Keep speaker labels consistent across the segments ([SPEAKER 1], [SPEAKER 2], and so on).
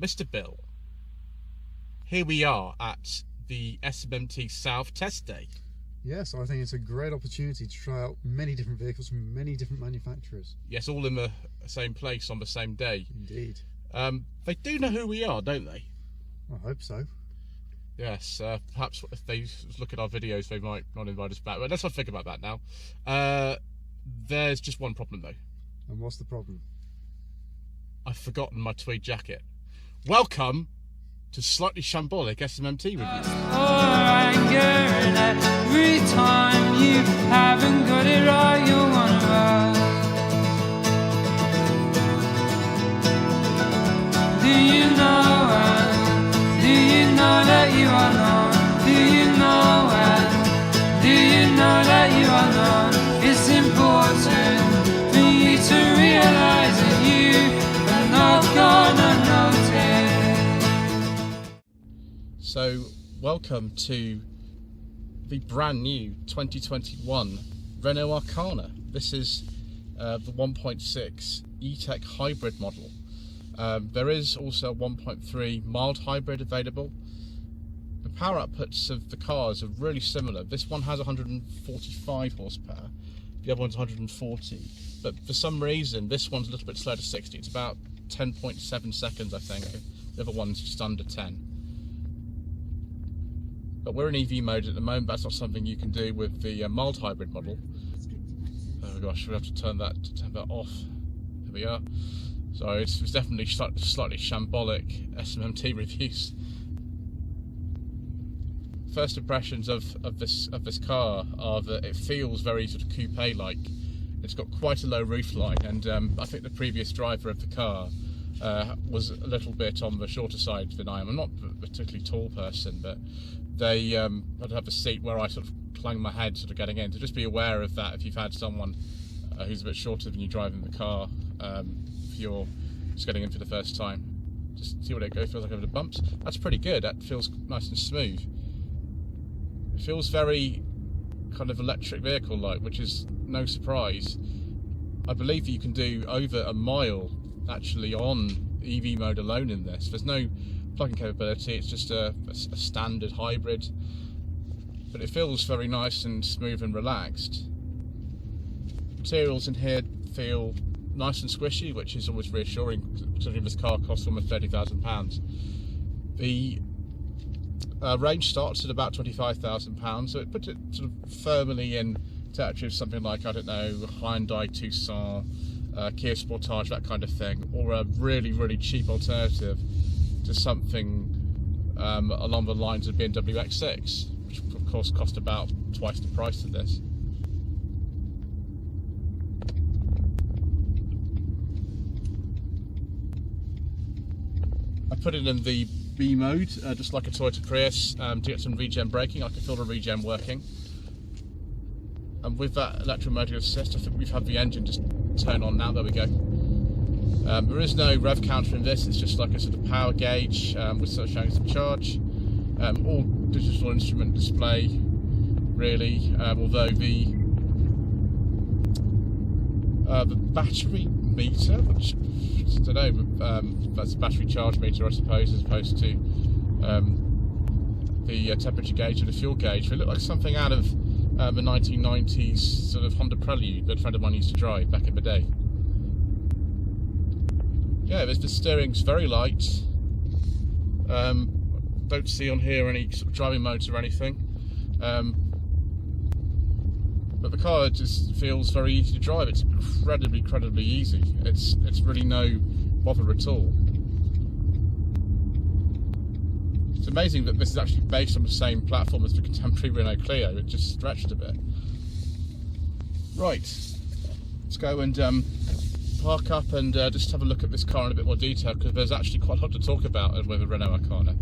[SPEAKER 1] Mr. Bill, here we are at the SMMT South Test Day.
[SPEAKER 2] Yes, I think it's a great opportunity to try out many different vehicles from many different manufacturers.
[SPEAKER 1] Yes, all in the same place on the same day.
[SPEAKER 2] Indeed.
[SPEAKER 1] They do know who we are, don't they?
[SPEAKER 2] I hope so.
[SPEAKER 1] Yes, perhaps if they look at our videos, they might not invite us back. But let's not think about that now. There's just one problem, though.
[SPEAKER 2] And what's the problem?
[SPEAKER 1] I've forgotten my tweed jacket. Welcome to slightly shambolic SMMT reviews.
[SPEAKER 3] Anger, and every time you haven't got it right, you're one of us. Do you know and do you know that you are not? Do you know and do you know that you are not? It's important for you to realise that you are not gonna notice.
[SPEAKER 1] So, welcome to the brand new 2021 Renault Arkana. This is the 1.6 E-Tech hybrid model. There is also a 1.3 mild hybrid available. The power outputs of the cars are really similar. This one has 145 horsepower, the other one's 140. But for some reason, this one's a little bit slow to 60. It's about 10.7 seconds, I think. The other one's just under 10. But we're in EV mode at the moment. That's not something you can do with the mild hybrid model. Oh gosh, we have to turn that off. Here we are. So it's definitely slightly shambolic SMMT reviews. First impressions of this car are that it feels very sort of coupe-like. It's got quite a low roofline, and I think the previous driver of the car was a little bit on the shorter side than I am. I'm not a particularly tall person, but they I'd have a seat where I sort of clang my head sort of getting in. So just be aware of that if you've had someone who's a bit shorter than you driving the car, if you're just getting in for the first time. Just see what it feels like over the bumps. That's pretty good. That feels nice and smooth. It feels very kind of electric vehicle-like, which is no surprise. I believe you can do over a mile actually on EV mode alone in this. There's no plug-in capability, it's just a standard hybrid, but it feels very nice and smooth and relaxed. Materials in here feel nice and squishy, which is always reassuring considering this car costs almost £30,000. The range starts at about £25,000, so it puts it sort of firmly in territory of something like, I don't know, Hyundai Tucson, Kia Sportage, that kind of thing, or a really cheap alternative to something along the lines of BMW X6, which of course cost about twice the price of this. I put it in the B mode, just like a Toyota Prius, to get some regen braking. I can feel the regen working. And with that electromotive assist, I think we've had the engine just turn on now. There we go. There is no rev counter in this. It's just like a sort of power gauge with sort of showing some charge. All digital instrument display, really. Although the battery meter, which I don't know, that's a battery charge meter, I suppose, as opposed to the temperature gauge and the fuel gauge. It looked like something out of the 1990s sort of Honda Prelude that a friend of mine used to drive back in the day. Yeah, the steering's very light. Don't see on here any sort of driving modes or anything. But the car just feels very easy to drive. It's incredibly easy. It's really no bother at all. It's amazing that this is actually based on the same platform as the contemporary Renault Clio. It just stretched a bit. Right, let's go and park up and just have a look at this car in a bit more detail, because there's actually quite a lot to talk about with the Renault Arkana.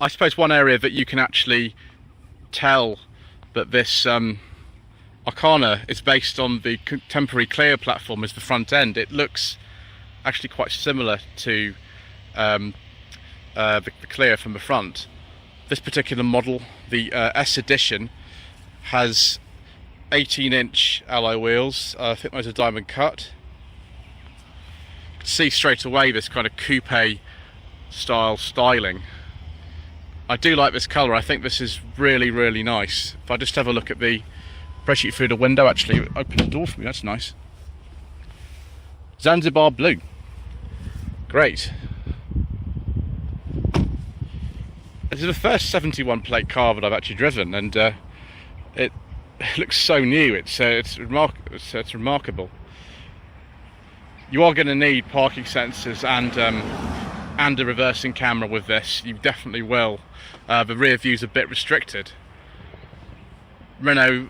[SPEAKER 1] I suppose one area that you can actually tell that this Arkana is based on the contemporary Clio platform is the front end. It looks actually quite similar to the Clio from the front. this particular model, the S Edition, has 18-inch alloy wheels. I think those are diamond cut. You can see straight away this kind of coupe style styling. I do like this colour. I think this is really, really nice. If I just have a look at the spreadsheet through the window, actually, open the door for me, that's nice. Zanzibar blue. Great. This is the first 71 plate car that I've actually driven, and it looks so new. It's remarkable. You are going to need parking sensors and a reversing camera with this. You definitely will. The rear view's a bit restricted. Renault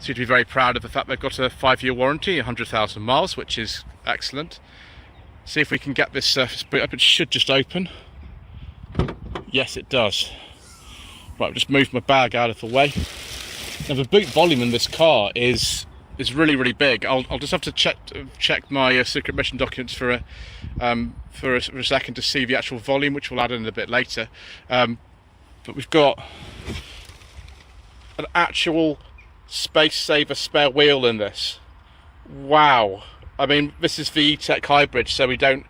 [SPEAKER 1] seem to be very proud of the fact they've got a 5-year warranty, 100,000 miles, which is excellent. See if we can get this surface boot up. It should just open. Yes, it does. Right, I've just moved my bag out of the way. Now the boot volume in this car is really, really big. I'll just have to check my secret mission documents for a second to see the actual volume, which we'll add in a bit later. But we've got an actual space saver spare wheel in this. Wow. I mean, this is the E-Tech hybrid, so we don't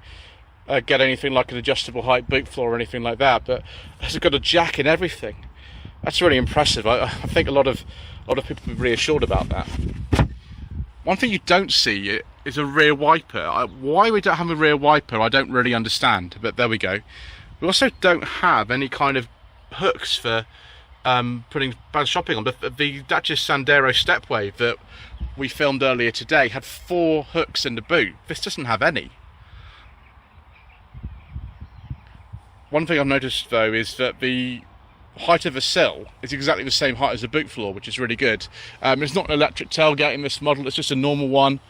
[SPEAKER 1] get anything like an adjustable height boot floor or anything like that, but it's got a jack and everything. That's really impressive. I think a lot of people will be reassured about that. One thing you don't see is a rear wiper. Why we don't have a rear wiper, I don't really understand, but there we go. We also don't have any kind of hooks for putting bad shopping on. The Dacia Sandero Stepway that we filmed earlier today had 4 hooks in the boot. This doesn't have any. One thing I've noticed though is that the height of the sill is exactly the same height as the boot floor, which is really good. It's not an electric tailgate in this model, it's just a normal one,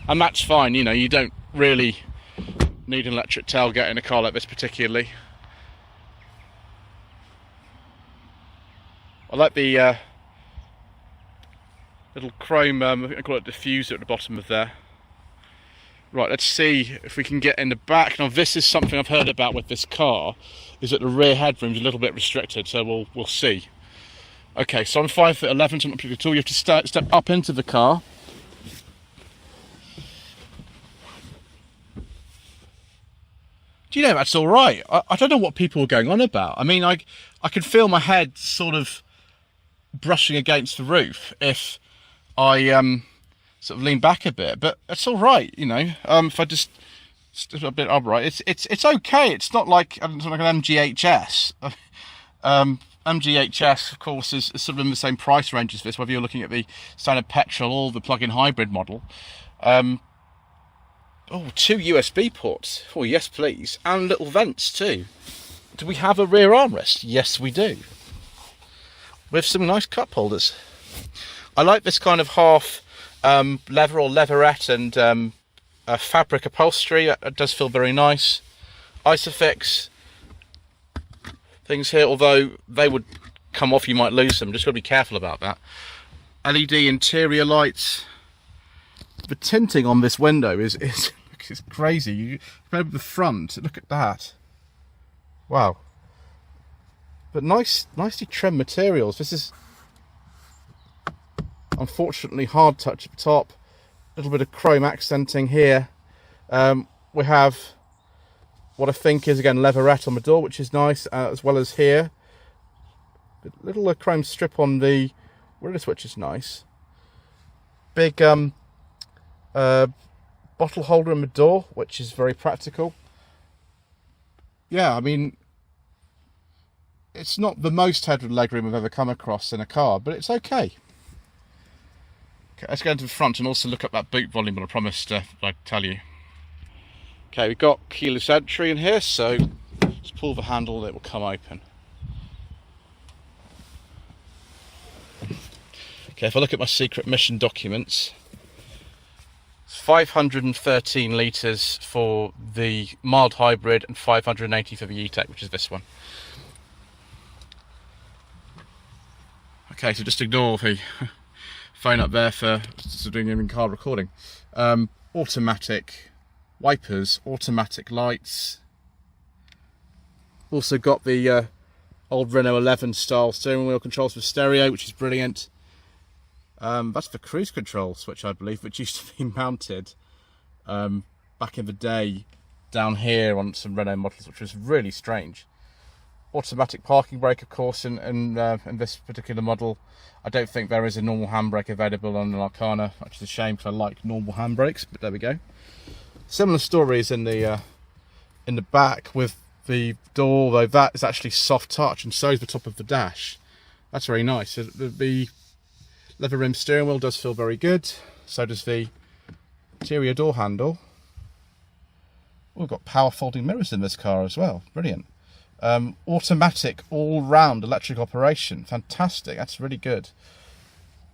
[SPEAKER 1] and that's fine. You know, you don't really need an electric tailgate in a car like this particularly. I like the little chrome, I think I call it diffuser at the bottom of there. Right, let's see if we can get in the back. Now this is something I've heard about with this car, is that the rear headroom's a little bit restricted, so we'll see. Okay, so I'm 5'11", so I'm not particularly tall. You have to step up into the car. Do you know, that's all right. I don't know what people are going on about. I mean, I can feel my head sort of brushing against the roof if I sort of lean back a bit, but it's all right, you know. If I just a bit upright, it's okay. It's not like an MGHS. MGHS, of course, is sort of in the same price range as this, whether you're looking at the standard petrol or the plug-in hybrid model. Oh, 2 USB ports. Oh, yes, please. And little vents, too. Do we have a rear armrest? Yes, we do. With some nice cup holders. I like this kind of half leather or leatherette and fabric upholstery. It does feel very nice. Isofix things here, although they would come off, you might lose them. Just got to be careful about that. LED interior lights. The tinting on this window is crazy. You remember the front, look at that. Wow. But nicely trimmed materials. This is unfortunately hard touch at the top. A little bit of chrome accenting here. We have what I think is again leatherette on the door, which is nice, as well as here. A little chrome strip on the window switch is nice. Big bottle holder in the door, which is very practical. Yeah, I mean, it's not the most headroom legroom I've ever come across in a car, but it's okay. Okay, let's go into the front and also look up that boot volume that I promised I'd tell you. Okay, we've got keyless entry in here, so just pull the handle and it will come open. Okay, if I look at my secret mission documents, it's 513 litres for the mild hybrid and 580 for the E-Tech, which is this one. Okay, so just ignore the phone up there for doing in-car recording. Automatic wipers, automatic lights. Also got the old Renault 11 style steering wheel controls with stereo, which is brilliant. That's the cruise control switch, I believe, which used to be mounted back in the day down here on some Renault models, which was really strange. Automatic parking brake, of course, in this particular model. I don't think there is a normal handbrake available on an Arkana, which is a shame because I like normal handbrakes, but there we go. Similar stories in the back with the door, though that is actually soft touch, and so is the top of the dash. That's very nice. So the leather rim steering wheel does feel very good. So does the interior door handle. We've got power folding mirrors in this car as well. Brilliant. Automatic all-round electric operation. Fantastic. That's really good.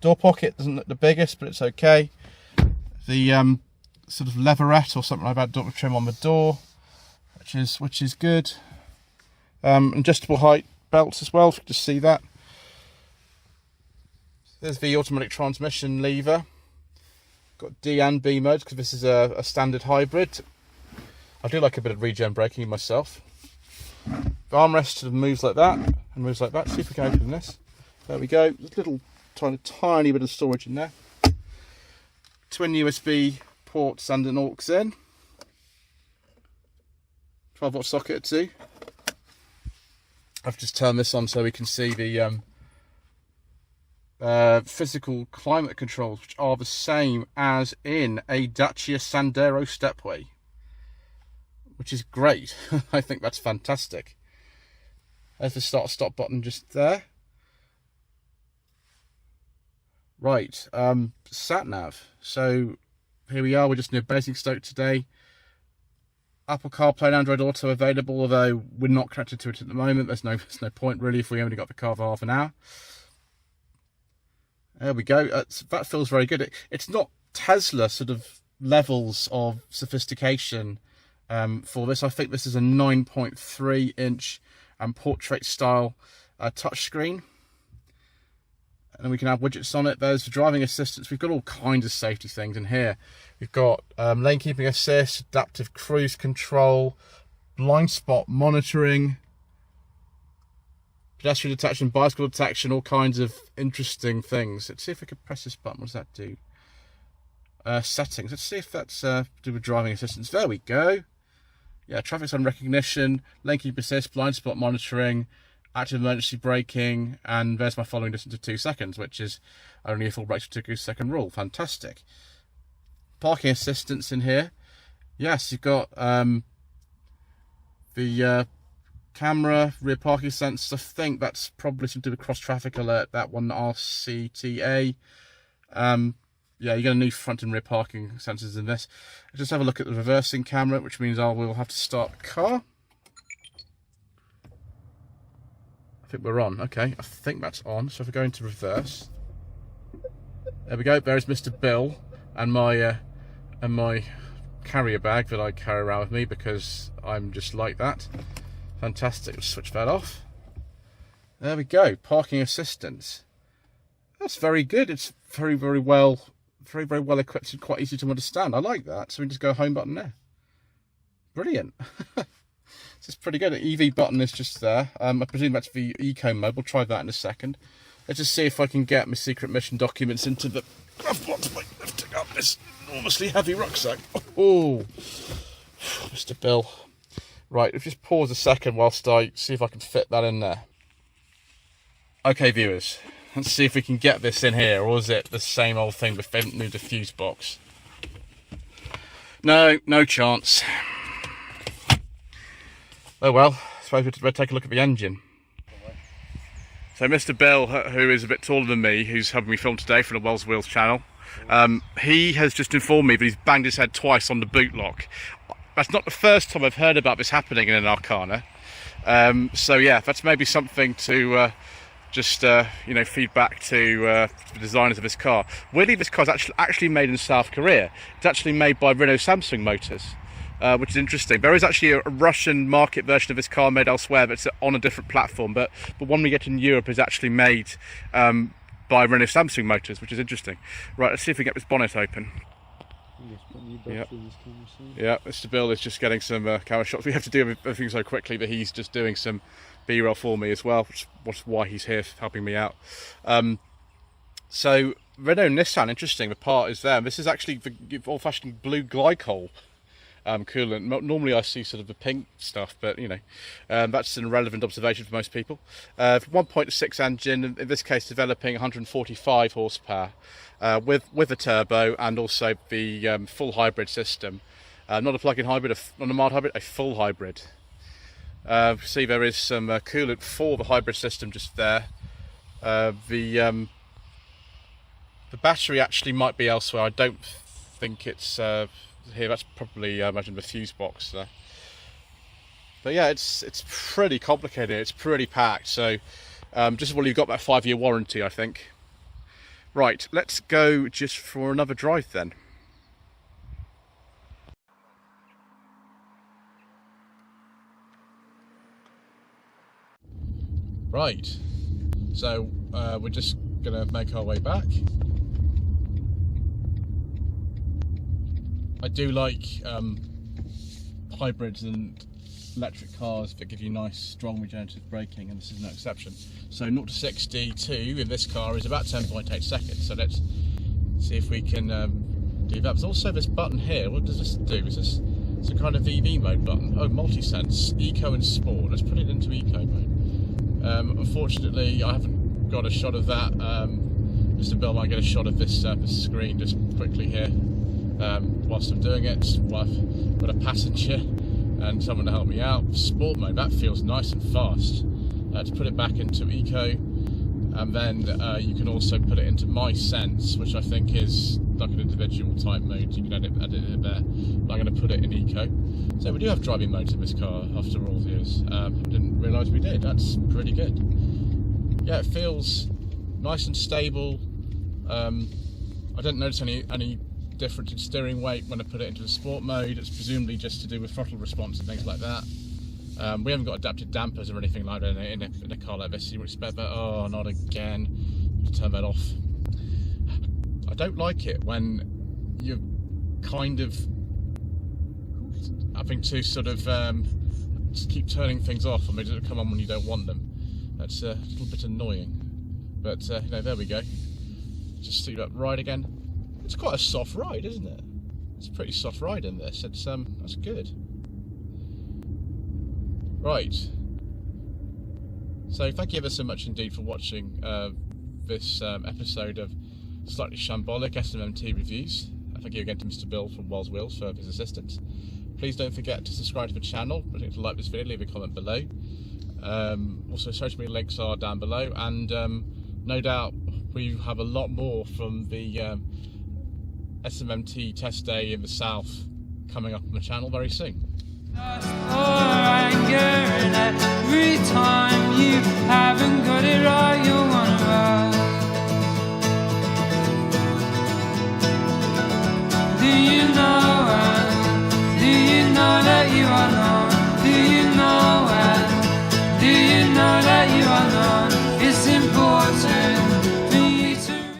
[SPEAKER 1] Door pocket doesn't look the biggest, but it's okay. The sort of leatherette or something like that, door trim on the door, which is good. Adjustable height belts as well, if you can just see that. There's the automatic transmission lever. Got D and B modes because this is a standard hybrid. I do like a bit of regen braking myself. The armrest sort of moves like that and moves like that. See if we can open this. There we go. There's a little tiny bit of storage in there. Twin USB ports and an aux in. 12-volt socket too. I've just turned this on so we can see the physical climate controls, which are the same as in a Dacia Sandero Stepway, which is great. I think that's fantastic. There's the start-stop button just there. Right, sat-nav. So here we are, we're just near Basingstoke today. Apple CarPlay and Android Auto available, although we're not connected to it at the moment. There's no point really if we only got the car for half an hour. There we go. That feels very good. It's not Tesla sort of levels of sophistication for this. I think this is a 9.3 inch portrait style touchscreen. And then we can have widgets on it. There's the driving assistance. We've got all kinds of safety things in here. We've got lane keeping assist, adaptive cruise control, blind spot monitoring, pedestrian detection, bicycle detection, all kinds of interesting things. Let's see if I can press this button. What does that do? Settings. Let's see if that's to do with driving assistance. There we go. Yeah, traffic sign recognition, lane keeping assist, blind spot monitoring, active emergency braking, and there's my following distance of 2 seconds, which is only a full brake to 2 second rule. Fantastic. Parking assistance in here. Yes, you've got the camera, rear parking sensors. I think that's probably something to do with cross traffic alert. That one, RCTA. Yeah, you get a new front and rear parking sensors in this. Let's just have a look at the reversing camera, which means I will have to start the car. I think we're on. Okay, I think that's on. So if we go into reverse, there we go. There's Mr. Bill and my carrier bag that I carry around with me because I'm just like that. Fantastic. Let's switch that off. There we go. Parking assistance. That's very good. It's very well equipped and quite easy to understand. I like that. So we just go home button there. Brilliant. This is pretty good. The EV button is just there. I presume that's the eco mode. We'll try that in a second. Let's just see if I can get my secret mission documents into the glove box by lifting up this enormously heavy rucksack. Oh, Mr. Bill. Right, let's just pause a second whilst I see if I can fit that in there. Okay, viewers. Let's see if we can get this in here, or is it the same old thing with the new diffuse box? No chance. Oh well, I suppose we'll take a look at the engine. So Mr. Bill, who is a bit taller than me, who's helping me film today for the Wells Wheels channel, he has just informed me that he's banged his head twice on the boot lock. That's not the first time I've heard about this happening in an Arkana. So yeah, that's maybe something to just feed back to the designers of this car. Weirdly, this car is actually made in South Korea. It's actually made by Renault Samsung Motors, which is interesting. There is actually a Russian market version of this car made elsewhere, but it's on a different platform. But the one we get in Europe is actually made by Renault Samsung Motors, which is interesting. Right, let's see if we get this bonnet open.
[SPEAKER 2] Just put new battery in this camera soon.
[SPEAKER 1] Yeah, Mr. Bill is just getting some camera shots. We have to do everything so quickly that he's just doing some B-roll for me as well, which is why he's here helping me out. So Renault Nissan, interesting, the part is there. This is actually the old-fashioned blue glycol coolant. Normally I see sort of the pink stuff, but you know, that's an irrelevant observation for most people. 1.6 engine, in this case developing 145 horsepower with a turbo and also the full hybrid system. Not a plug-in hybrid, not a mild hybrid, a full hybrid. See, there is some coolant for the hybrid system just there. The battery actually might be elsewhere. I don't think it's here. That's probably, I imagine, the fuse box there. But yeah, it's pretty complicated. It's pretty packed. So just well, you've got that 5-year warranty, I think. Right, let's go just for another drive then. Right, so we're just gonna make our way back. I do like hybrids and electric cars that give you nice, strong regenerative braking, and this is no exception. So 0 to 62 in this car is about 10.8 seconds. So let's see if we can do that. There's also this button here. What does this do? Is this it's a kind of EV mode button? Oh, multi-sense, eco and sport. Let's put it into eco mode. Unfortunately, I haven't got a shot of that. Mr. Bill might get a shot of this screen just quickly here. Whilst I'm doing it, I've got a passenger and someone to help me out. Sport mode, that feels nice and fast. To put it back into eco, and then you can also put it into my sense, which I think is like an individual type mode. You can edit it there. But I'm going to put it in eco. So we do have driving modes in this car after all these. I didn't realise we did. That's pretty good. Yeah, it feels nice and stable. I don't notice any difference in steering weight when I put it into the sport mode. It's presumably just to do with throttle response and things like that. We haven't got adaptive dampers or anything like that in a car like this. You would expect that. Oh, not again. Turn that off. I don't like it when you're kind of having to sort of just keep turning things off and they just come on when you don't want them. That's a little bit annoying. But you know, there we go. Just see that ride again. It's quite a soft ride, isn't it? It's a pretty soft ride in this. It's that's good. Right. So thank you ever so much indeed for watching this episode of Slightly Shambolic SMMT reviews. Thank you again to Mr. Bill from Wells Wheels for his assistance. Please don't forget to subscribe to the channel. Don't forget to like this video, leave a comment below. Also, social media links are down below, and no doubt we have a lot more from the SMMT test day in the south coming up on the channul very soon.
[SPEAKER 3] Just for anger.